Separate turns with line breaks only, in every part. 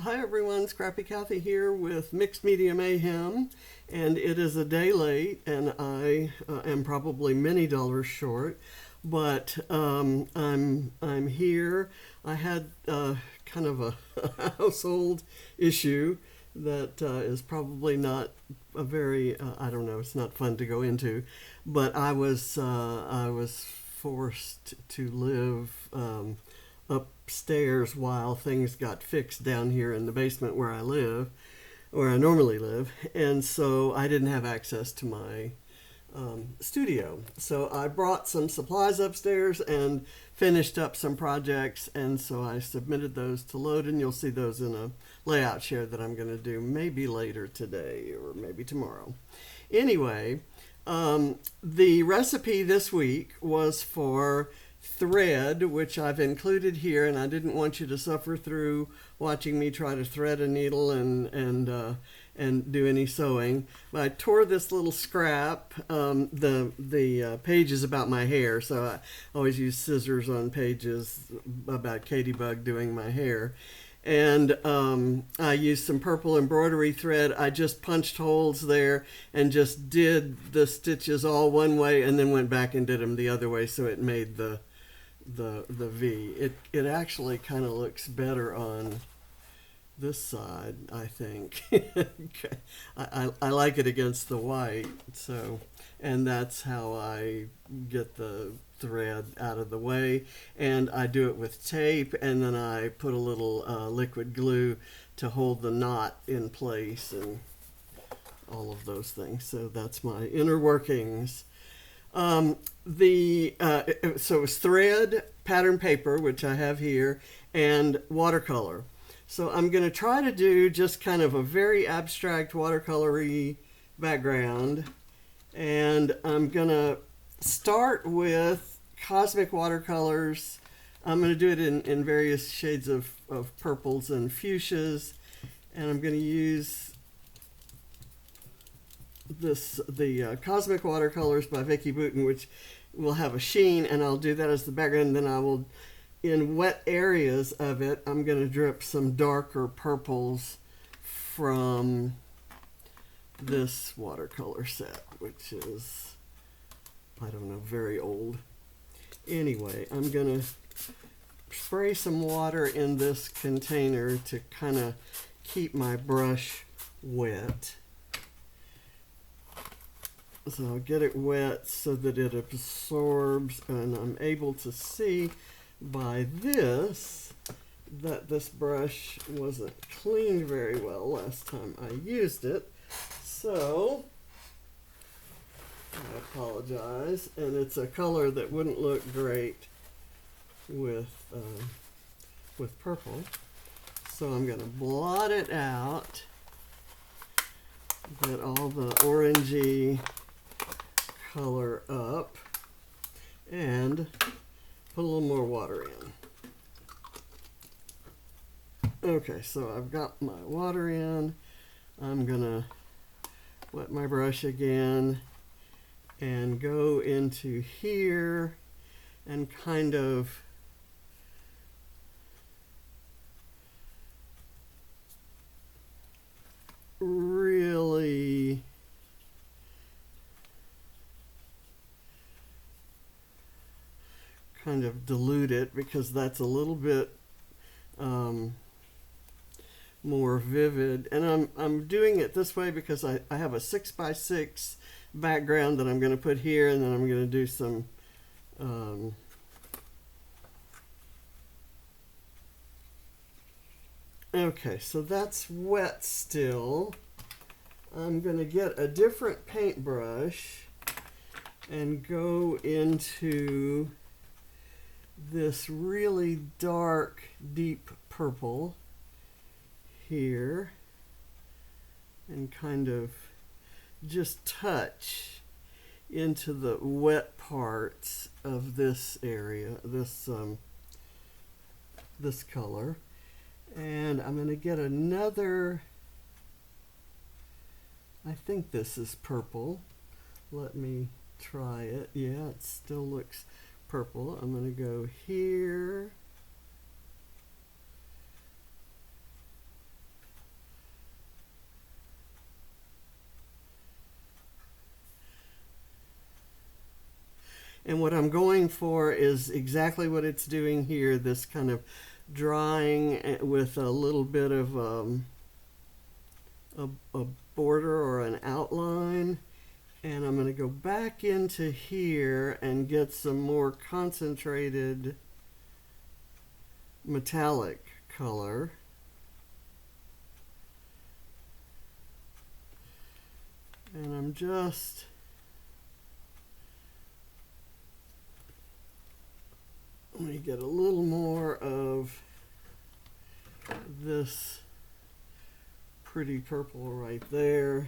Hi everyone, Scrappy Kathy here with Mixed Media Mayhem, and it is a day late, and I am probably many dollars short, but I'm here. I had kind of a household issue that is probably not a very I don't know. It's not fun to go into, but I was forced to live upstairs while things got fixed down here in the basement where I live, where I normally live, and so I didn't have access to my studio. So I brought some supplies upstairs and finished up some projects, and so I submitted those to load, and you'll see those in a layout share that I'm going to do maybe later today or maybe tomorrow. Anyway, the recipe this week was for thread, which I've included here, and I didn't want you to suffer through watching me try to thread a needle and do any sewing. But I tore this little scrap. The page is about my hair, so I always use scissors on pages about Katybug doing my hair. And I used some purple embroidery thread. I just punched holes there and just did the stitches all one way and then went back and did them the other way, so it made the V. It actually kind of looks better on this side, I think. I like it against the white, so, and that's how I get the thread out of the way, and I do it with tape, and then I put a little liquid glue to hold the knot in place and all of those things. So that's my inner workings. So it's thread, pattern paper, which I have here, and watercolor. So I'm going to try to do just kind of a very abstract watercolory background, and I'm going to start with cosmic watercolors. I'm going to do it in various shades of purples and fuchsias, and I'm going to use the Cosmic Watercolors by Vicki Boutin, which will have a sheen, and I'll do that as the background. Then I will, in wet areas of it, I'm going to drip some darker purples from this watercolor set, which is, I don't know, very old. Anyway, I'm going to spray some water in this container to kind of keep my brush wet. So I'll get it wet so that it absorbs, and I'm able to see by this that this brush wasn't cleaned very well last time I used it. So I apologize, and it's a color that wouldn't look great with purple. So I'm going to blot it out, get all the orangey color up, and put a little more water in. Okay, so I've got my water in. I'm gonna wet my brush again and go into here and kind of really kind of dilute it, because that's a little bit more vivid. And I'm doing it this way because I have a 6x6 background that I'm going to put here, and then I'm going to do some okay, so that's wet still. I'm going to get a different paintbrush and go into this really dark, deep purple here, and kind of just touch into the wet parts of this area, this color. And I'm going to get another, I think this is purple. Let me try it. Yeah, it still looks purple. I'm going to go here And what I'm going for is exactly what it's doing here, this kind of drawing with a little bit of a border or an outline. And I'm going to go back into here and get some more concentrated metallic color. And I'm just let me get a little more of this pretty purple right there.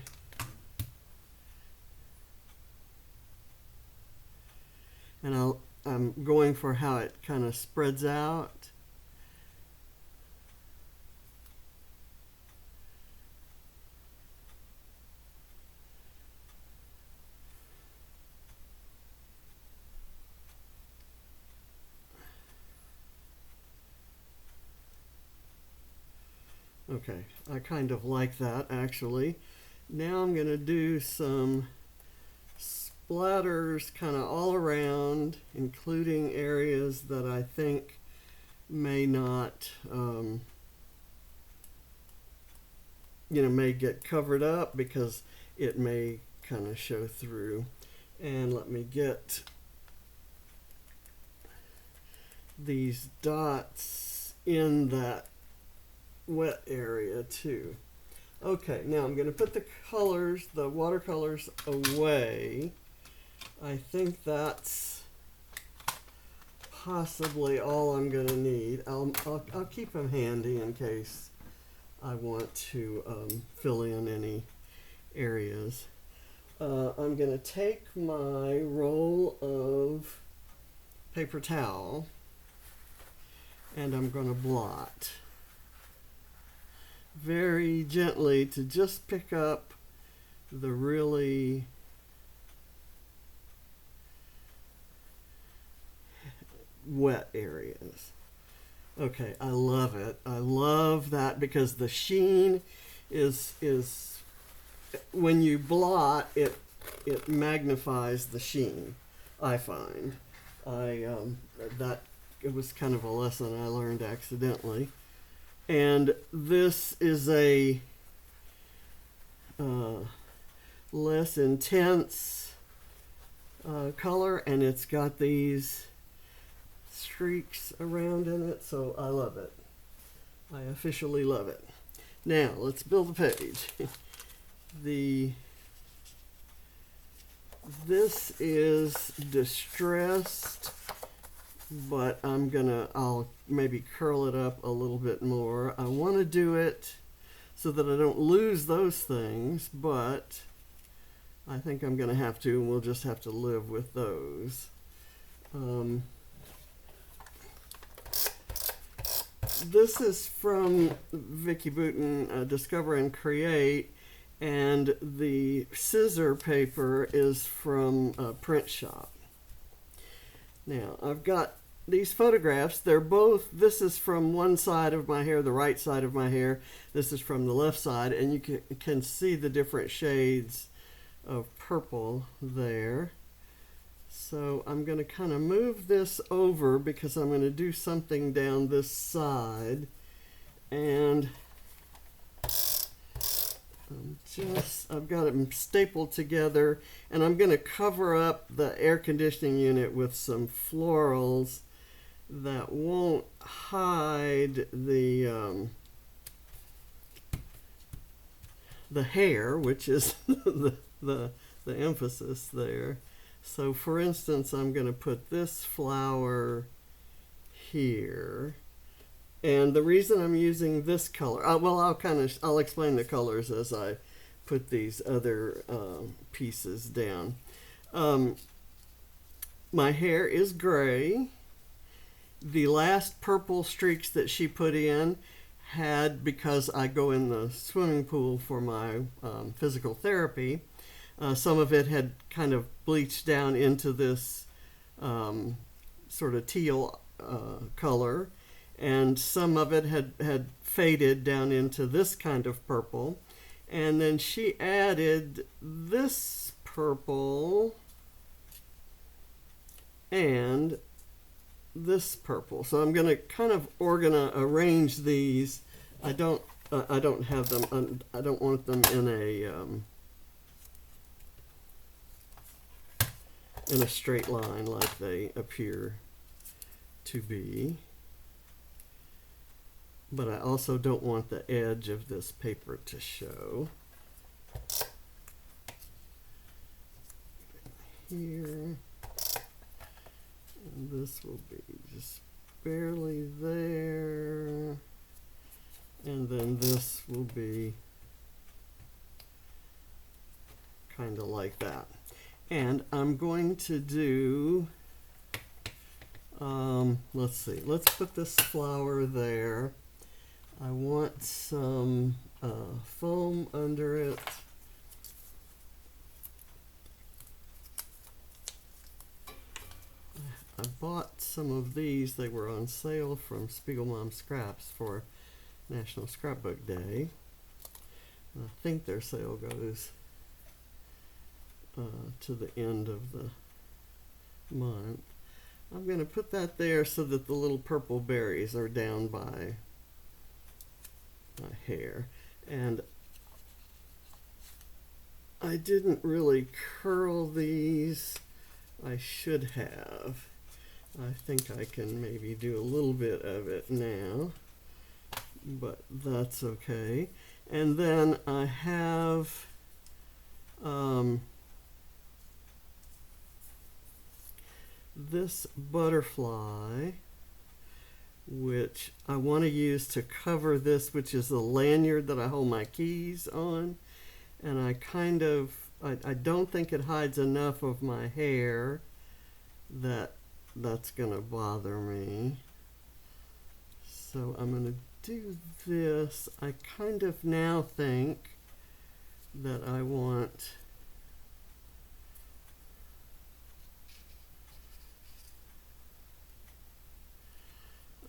And I'm going for how it kind of spreads out. Okay, I kind of like that actually. Now I'm going to do some splatters kind of all around, including areas that I think may not, may get covered up because it may kind of show through. And let me get these dots in that wet area too. Okay, now I'm going to put the colors, the watercolors away. I think that's possibly all I'm going to need. I'll keep them handy in case I want to fill in any areas. I'm going to take my roll of paper towel and I'm going to blot very gently to just pick up the really wet areas. Okay, I love it. I love that because the sheen is when you blot it magnifies the sheen. I find that it was kind of a lesson I learned accidentally. And this is a less intense color, and it's got these streaks around in it, so I love it. I officially love it. Now let's build a page. This is distressed, but I'll maybe curl it up a little bit more. I want to do it so that I don't lose those things, but I think I'm going to have to, and we'll just have to live with those. This is from Vicki Boutin, Discover and Create, and the scissor paper is from Print Shop. Now, I've got these photographs. They're both, this is from one side of my hair, the right side of my hair. This is from the left side, and you can see the different shades of purple there. So I'm going to kind of move this over because I'm going to do something down this side. And I've got them stapled together, and I'm going to cover up the air conditioning unit with some florals that won't hide the hair, which is the emphasis there. So for instance, I'm going to put this flower here. And the reason I'm using this color, I'll explain the colors as I put these other pieces down. My hair is gray. The last purple streaks that she put in had, because I go in the swimming pool for my physical therapy, some of it had kind of bleached down into this sort of teal color. And some of it had faded down into this kind of purple. And then she added this purple and this purple. So I'm going to kind of arrange these. I don't have them. I don't want them in a straight line like they appear to be. But I also don't want the edge of this paper to show. Here. And this will be just barely there. And then this will be kind of like that. And I'm going to do, let's see, let's put this flower there. I want some foam under it. I bought some of these. They were on sale from Spiegelmom Scraps for National Scrapbook Day. And I think their sale goes to the end of the month. I'm going to put that there so that the little purple berries are down by my hair. And I didn't really curl these. I should have. I think I can maybe do a little bit of it now, but that's okay. And then I have this butterfly, which I want to use to cover this, which is the lanyard that I hold my keys on. And I I don't think it hides enough of my hair that's going to bother me. So I'm going to do this. I kind of now think that I want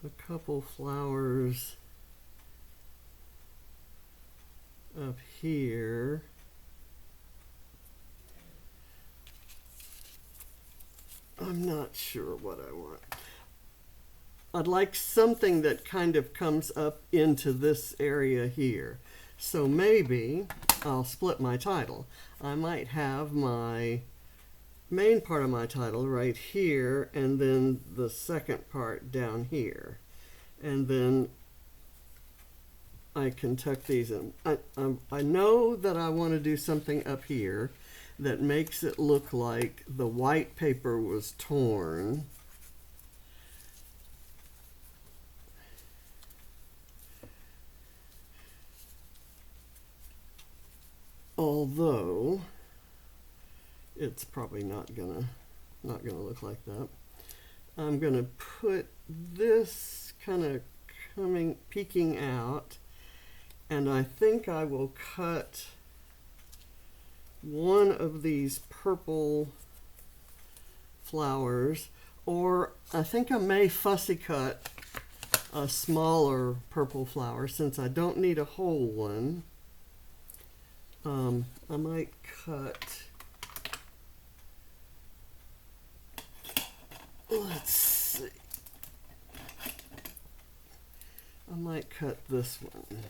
a couple flowers up here. I'm not sure what I want. I'd like something that kind of comes up into this area here. So maybe I'll split my title. I might have my main part of my title right here, and then the second part down here. And then I can tuck these in. I know that I want to do something up here that makes it look like the white paper was torn. Although it's probably not gonna look like that. I'm gonna put this kind of peeking out, and I think I will cut one of these purple flowers, or I think I may fussy cut a smaller purple flower since I don't need a whole one. I might cut, let's see, I might cut this one.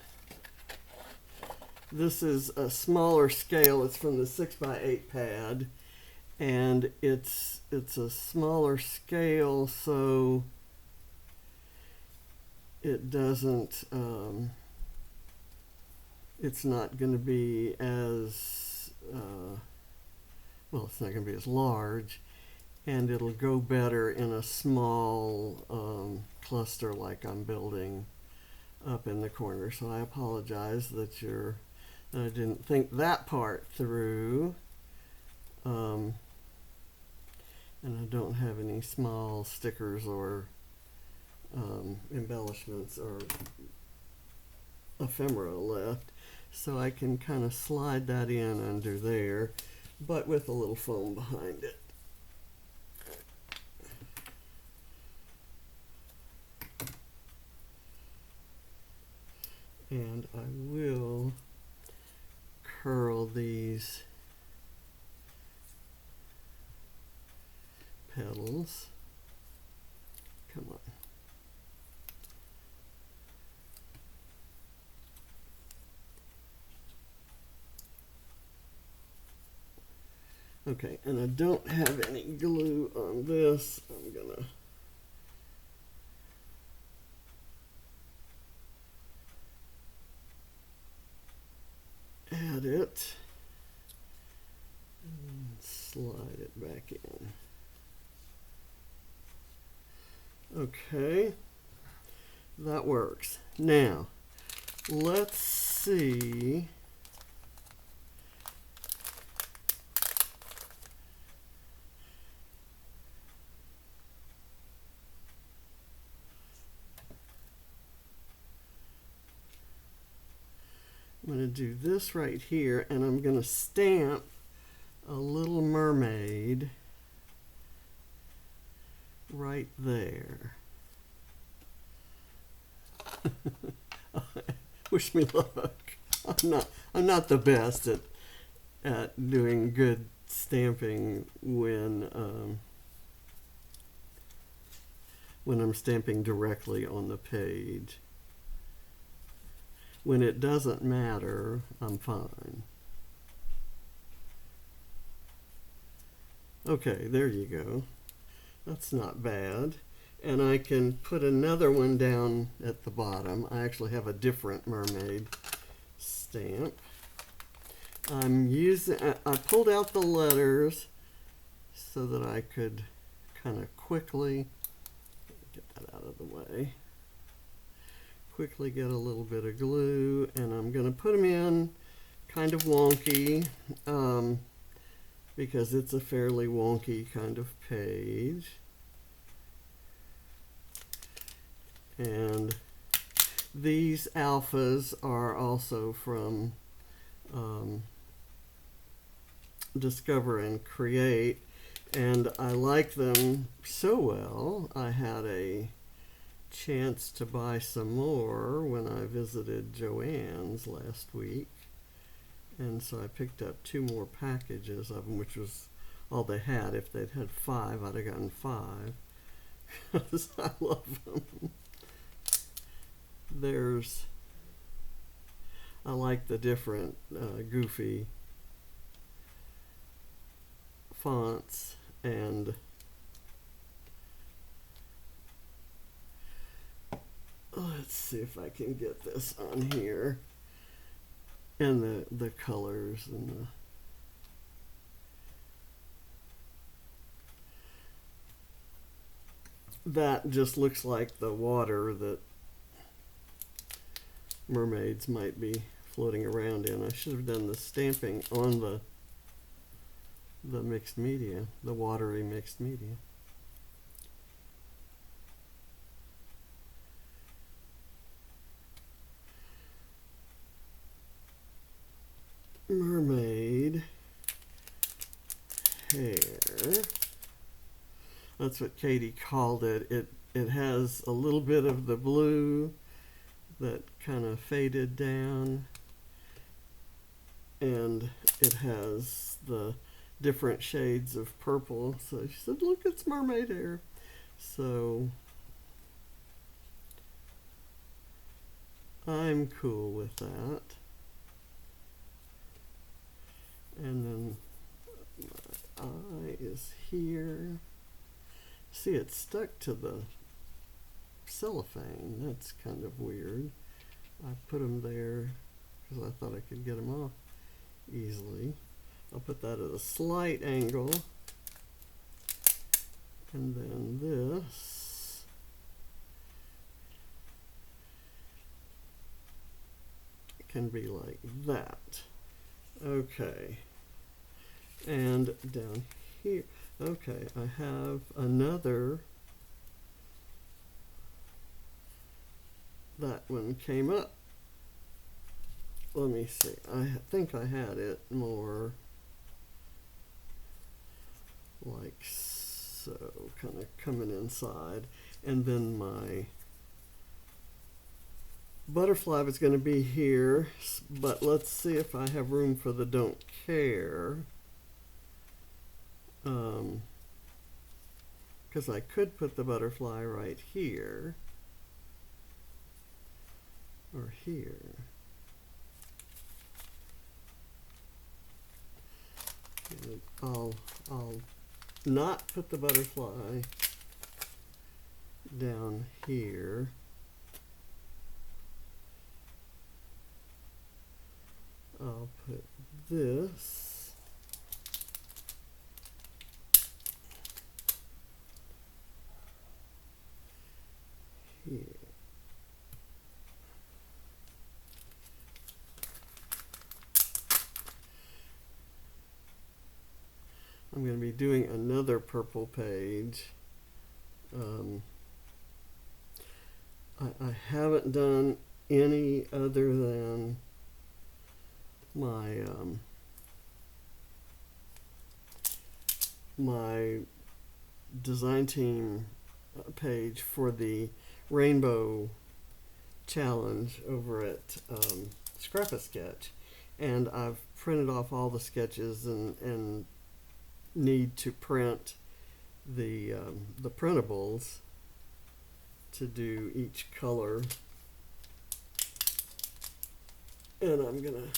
This is a smaller scale. It's from the 6x8 pad, and it's a smaller scale, so it doesn't it's not going to be as well, it's not going to be as large, and it'll go better in a small cluster like I'm building up in the corner. So I apologize that I didn't think that part through, and I don't have any small stickers or embellishments or ephemera left, so I can kind of slide that in under there, but with a little foam behind it. And I will curl these petals. Come on. Okay, and I don't have any glue on this. I'm gonna add it and slide it back in. Okay, that works. Now, let's see. I'm going to do this right here, and I'm going to stamp a little mermaid right there. Wish me luck. I'm not the best at doing good stamping when I'm stamping directly on the page. When it doesn't matter, I'm fine. Okay, there you go. That's not bad. And I can put another one down at the bottom. I actually have a different mermaid stamp. I pulled out the letters so that I could kind of quickly get that out of the way. Quickly get a little bit of glue, and I'm going to put them in kind of wonky because it's a fairly wonky kind of page. And these alphas are also from Discover and Create, and I like them so well. I had a chance to buy some more when I visited Joann's last week, and so I picked up 2 more packages of them, which was all they had. If they'd had 5, I'd have gotten 5 because I love them. I like the different goofy fonts, and let's see if I can get this on here, and the colors and that just looks like the water that mermaids might be floating around in. I should have done the stamping on the mixed media, the watery mixed media. Mermaid Hair. That's what Katie called it. It has a little bit of the blue that kind of faded down, and it has the different shades of purple. So she said, look, it's mermaid hair. So I'm cool with that. And then my eye is here. See, it's stuck to the cellophane. That's kind of weird. I put them there because I thought I could get them off easily. I'll put that at a slight angle. And then this. Can be like that. Okay. And down here. Okay, I have another. That one came up. Let me see. I think I had it more like so, kind of coming inside. And then my butterfly was going to be here, but let's see if I have room for the don't care. because I could put the butterfly right here or here. And I'll not put the butterfly down here. I'll put this here. I'm going to be doing another purple page. I haven't done any other than my my design team page for the rainbow challenge over at Scrap-A-Sketch, and I've printed off all the sketches and need to print the printables to do each color, and I'm gonna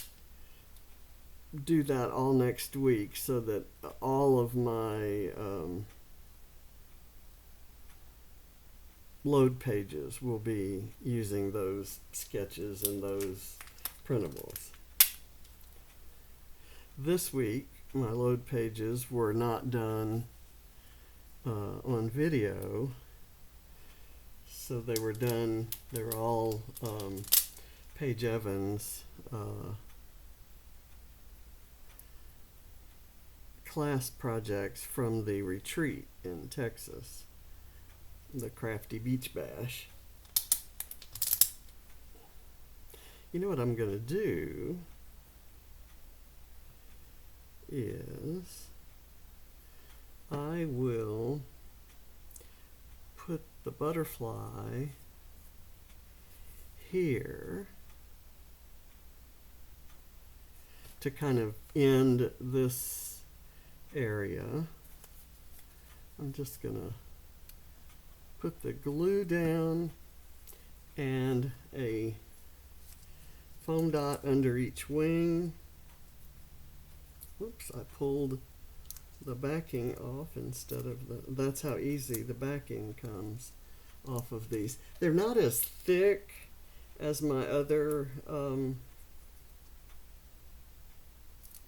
do that all next week so that all of my load pages will be using those sketches and those printables. This week my load pages were not done on video, so they were done, they were all Paige Evans class projects from the retreat in Texas, the Crafty Beach Bash. You know what I'm going to do is I will put the butterfly here to kind of end this area. I'm just gonna put the glue down and a foam dot under each wing. Whoops, I pulled the backing off instead of that's how easy the backing comes off of these. They're not as thick as my other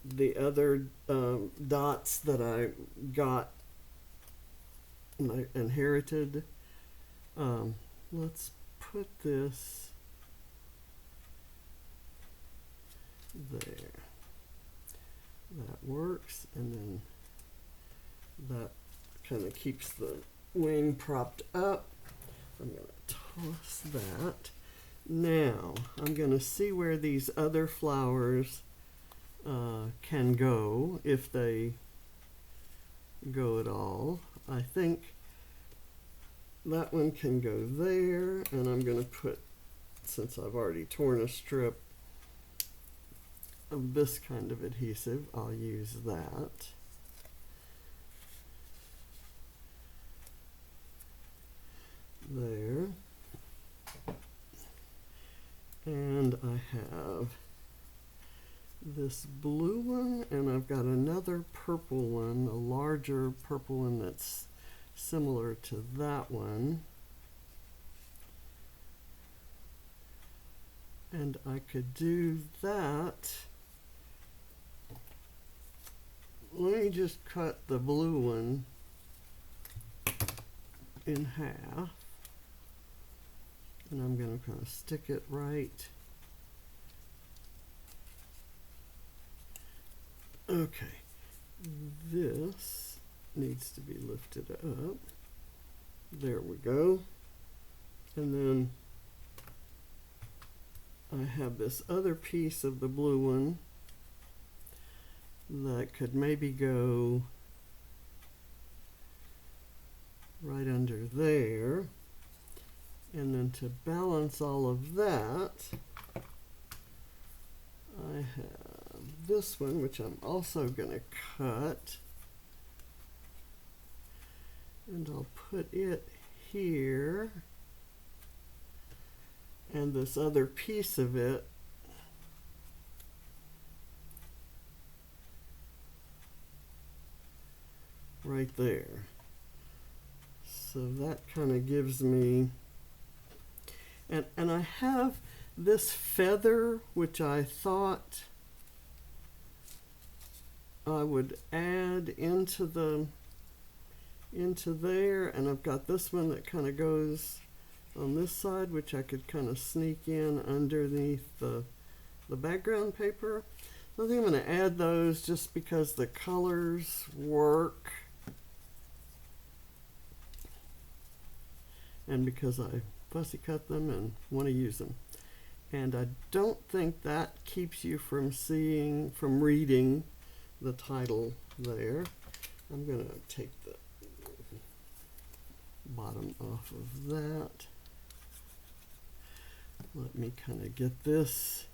the other dots that I got and I inherited. Let's put this there. That works, and then that kind of keeps the wing propped up. I'm going to toss that. Now I'm going to see where these other flowers can go, if they go at all. I think that one can go there, and I'm going to put, since I've already torn a strip of this kind of adhesive, I'll use that. There. And I have this blue one, and I've got another purple one, a larger purple one that's similar to that one. And I could do that. Let me just cut the blue one in half. And I'm going to kind of stick it right. Okay, this needs to be lifted up. There we go. And then I have this other piece of the blue one that could maybe go right under there. And then to balance all of that, I have this one, which I'm also going to cut. And I'll put it here, and this other piece of it right there. So that kind of gives me, and I have this feather, which I thought I would add into there, and I've got this one that kind of goes on this side, which I could kind of sneak in underneath the background paper. So I think I'm going to add those just because the colors work, and because I fussy cut them and want to use them. And I don't think that keeps you from reading the title there. I'm going to take the bottom off of that. Let me kind of get this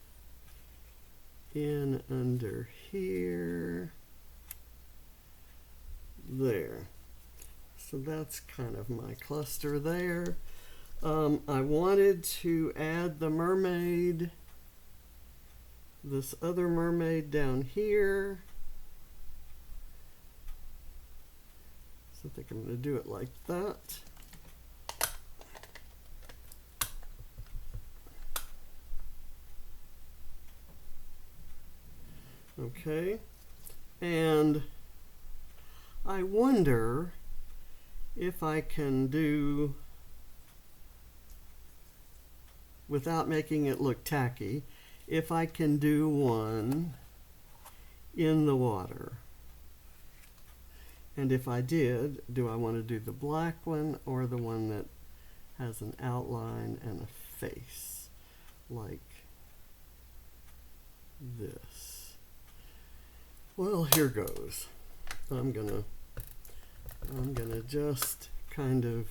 in under here. There. So that's kind of my cluster there. I wanted to add the mermaid, this other mermaid down here. So I think I'm going to do it like that. Okay, and I wonder if I can do, without making it look tacky, if I can do one in the water. And if I did, do I want to do the black one or the one that has an outline and a face like this? Well, here goes. I'm gonna just kind of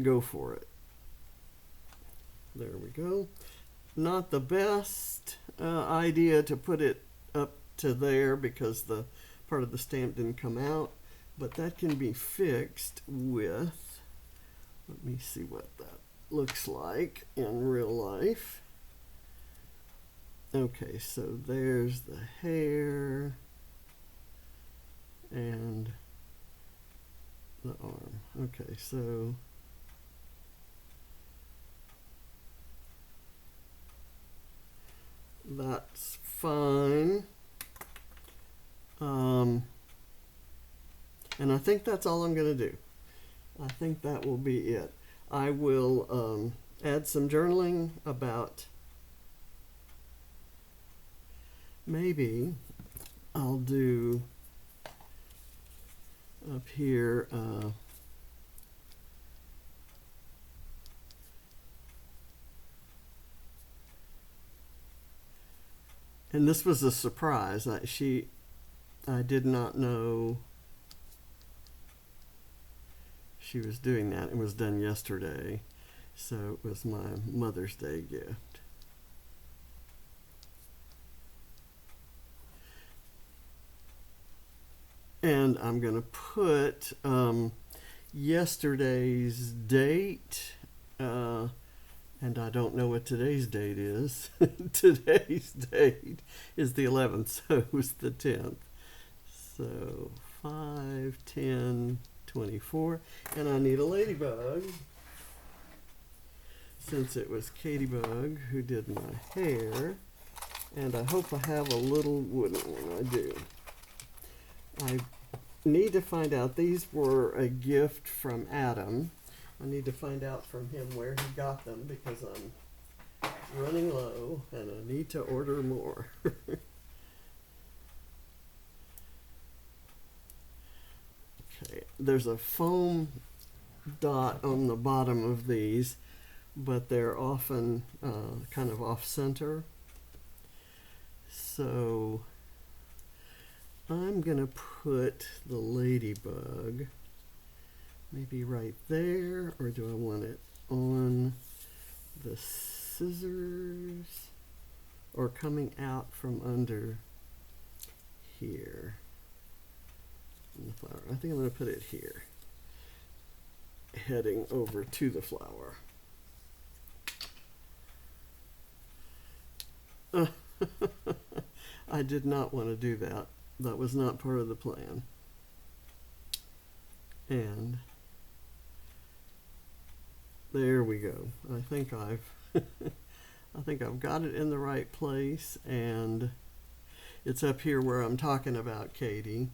go for it. There we go. Not the best idea to put it up to there because the part of the stamp didn't come out, but that can be fixed with, let me see what that looks like in real life. Okay, so there's the hair and the arm. Okay, so that's fine. And I think that's all I'm going to do. I think that will be it. I will add some journaling about, maybe I'll do up here and this was a surprise. I did not know she was doing that. It was done yesterday, so it was my Mother's Day gift. And I'm going to put yesterday's date, and I don't know what today's date is. Today's date is the 11th, so it was the 10th. So 5/10/24, and I need a ladybug, since it was Bug who did my hair, and I hope I have a little wooden one. I do. I need to find out, these were a gift from Adam. I need to find out from him where he got them because I'm running low and I need to order more. Okay, there's a foam dot on the bottom of these, but they're often kind of off center. So I'm gonna put the ladybug maybe right there, or do I want it on the scissors? or coming out from under here in the flower. I think I'm going to put it here, heading over to the flower. I did not want to do that. That was not part of the plan. And there we go. I think I've got it in the right place, and it's up here where I'm talking about Katie.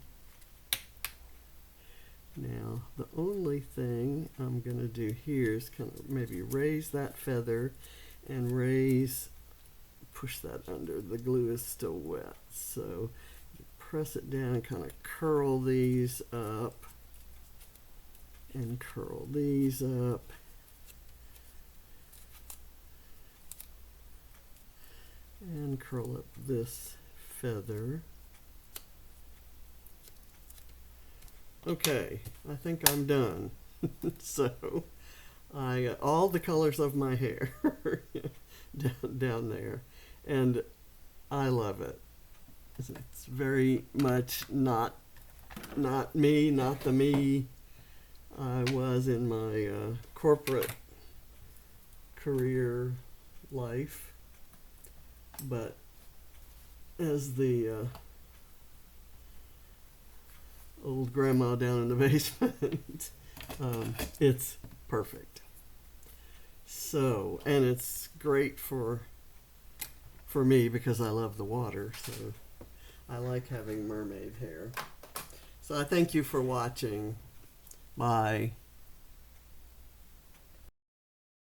Now, the only thing I'm going to do here is kind of maybe raise that feather and push that under. The glue is still wet, so press it down, kind of curl these up and curl these up. And curl up this feather. Okay, I think I'm done. So I got all the colors of my hair down there, and I love it. It's very much not me, not the me I was in my corporate career life, but as the old grandma down in the basement, it's perfect. So, and it's great for me because I love the water, so I like having mermaid hair. So I thank you for watching. Bye.